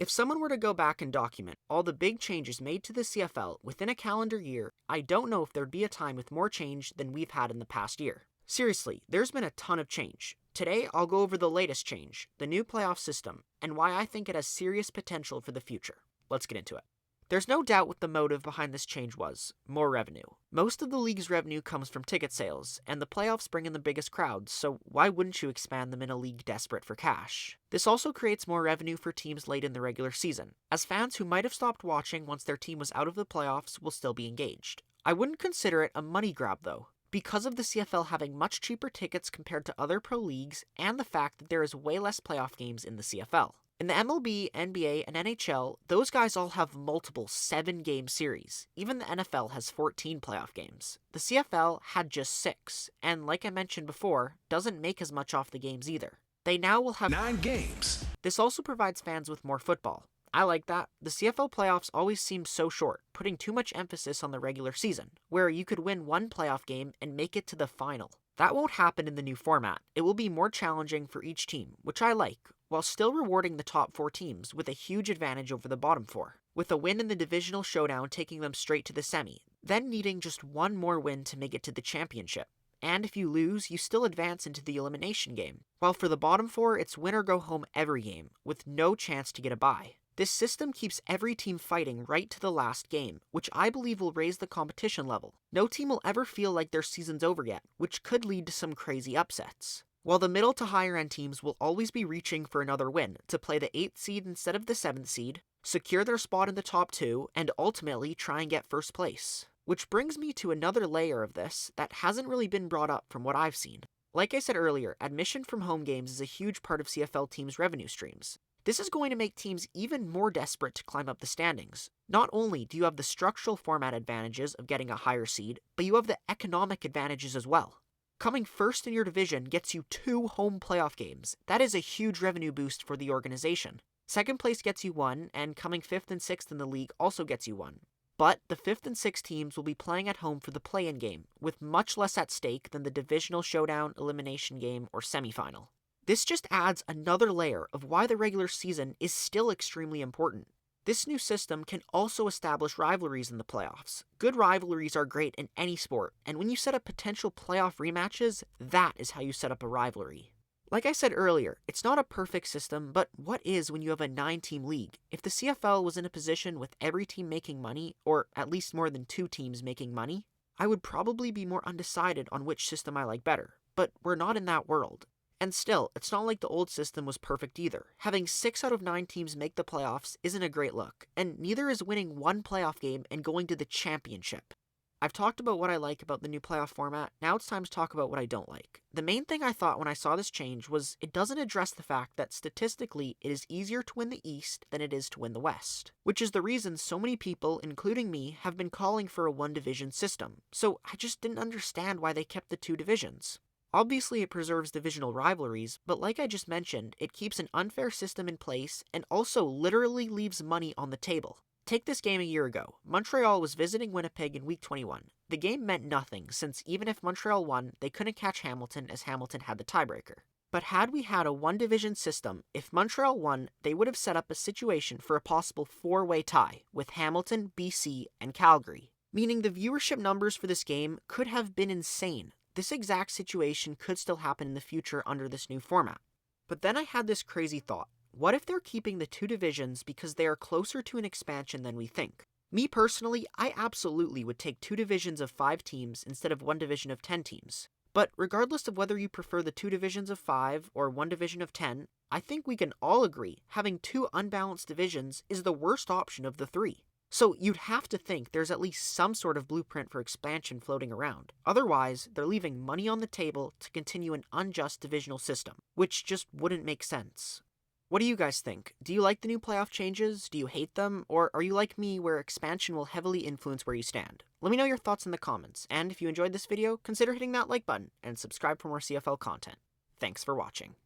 If someone were to go back and document all the big changes made to the CFL within a calendar year, I don't know if there'd be a time with more change than we've had in the past year. Seriously, there's been a ton of change. Today, I'll go over the latest change, the new playoff system, and why I think it has serious potential for the future. Let's get into it. There's no doubt what the motive behind this change was: more revenue. Most of the league's revenue comes from ticket sales, and the playoffs bring in the biggest crowds, so why wouldn't you expand them in a league desperate for cash? This also creates more revenue for teams late in the regular season, as fans who might have stopped watching once their team was out of the playoffs will still be engaged. I wouldn't consider it a money grab though, because of the CFL having much cheaper tickets compared to other pro leagues and the fact that there is way less playoff games in the CFL. In the MLB, NBA, and NHL, those guys all have multiple 7-game series. Even the NFL has 14 playoff games. The CFL had just 6, and like I mentioned before, doesn't make as much off the games either. They now will have 9 games. This also provides fans with more football. I like that. The CFL playoffs always seem so short, putting too much emphasis on the regular season, where you could win one playoff game and make it to the final. That won't happen in the new format. It will be more challenging for each team, which I like, while still rewarding the top 4 teams with a huge advantage over the bottom 4, with a win in the divisional showdown taking them straight to the semi, then needing just one more win to make it to the championship. And if you lose, you still advance into the elimination game, while for the bottom 4, it's win or go home every game, with no chance to get a bye. This system keeps every team fighting right to the last game, which I believe will raise the competition level. No team will ever feel like their season's over yet, which could lead to some crazy upsets. While the middle to higher end teams will always be reaching for another win to play the 8th seed instead of the 7th seed, secure their spot in the top 2, and ultimately try and get first place. Which brings me to another layer of this that hasn't really been brought up from what I've seen. Like I said earlier, admission from home games is a huge part of CFL teams' revenue streams. This is going to make teams even more desperate to climb up the standings. Not only do you have the structural format advantages of getting a higher seed, but you have the economic advantages as well. Coming first in your division gets you 2 home playoff games. That is a huge revenue boost for the organization. Second place gets you 1, and coming 5th and 6th in the league also gets you 1. But the 5th and 6th teams will be playing at home for the play-in game, with much less at stake than the divisional showdown, elimination game, or semifinal. This just adds another layer of why the regular season is still extremely important. This new system can also establish rivalries in the playoffs. Good rivalries are great in any sport, and when you set up potential playoff rematches, that is how you set up a rivalry. Like I said earlier, it's not a perfect system, but what is when you have a 9-team league? If the CFL was in a position with every team making money, or at least more than 2 teams making money, I would probably be more undecided on which system I like better, but we're not in that world. And still, it's not like the old system was perfect either. Having 6 out of 9 teams make the playoffs isn't a great look, and neither is winning one playoff game and going to the championship. I've talked about what I like about the new playoff format, now it's time to talk about what I don't like. The main thing I thought when I saw this change was it doesn't address the fact that statistically it is easier to win the East than it is to win the West, which is the reason so many people, including me, have been calling for a one-division system, so I just didn't understand why they kept the 2 divisions. Obviously, it preserves divisional rivalries, but like I just mentioned, it keeps an unfair system in place and also literally leaves money on the table. Take this game a year ago. Montreal was visiting Winnipeg in Week 21. The game meant nothing, since even if Montreal won, they couldn't catch Hamilton as Hamilton had the tiebreaker. But had we had a one-division system, if Montreal won, they would have set up a situation for a possible 4-way tie with Hamilton, BC, and Calgary, meaning the viewership numbers for this game could have been insane. This exact situation could still happen in the future under this new format. But then I had this crazy thought. What if they're keeping the 2 divisions because they are closer to an expansion than we think? Me personally, I absolutely would take 2 divisions of 5 teams instead of 1 division of 10 teams. But regardless of whether you prefer the 2 divisions of 5 or 1 division of 10, I think we can all agree having 2 unbalanced divisions is the worst option of the 3. So you'd have to think there's at least some sort of blueprint for expansion floating around. Otherwise, they're leaving money on the table to continue an unjust divisional system, which just wouldn't make sense. What do you guys think? Do you like the new playoff changes? Do you hate them? Or are you like me where expansion will heavily influence where you stand? Let me know your thoughts in the comments, and if you enjoyed this video, consider hitting that like button and subscribe for more CFL content. Thanks for watching.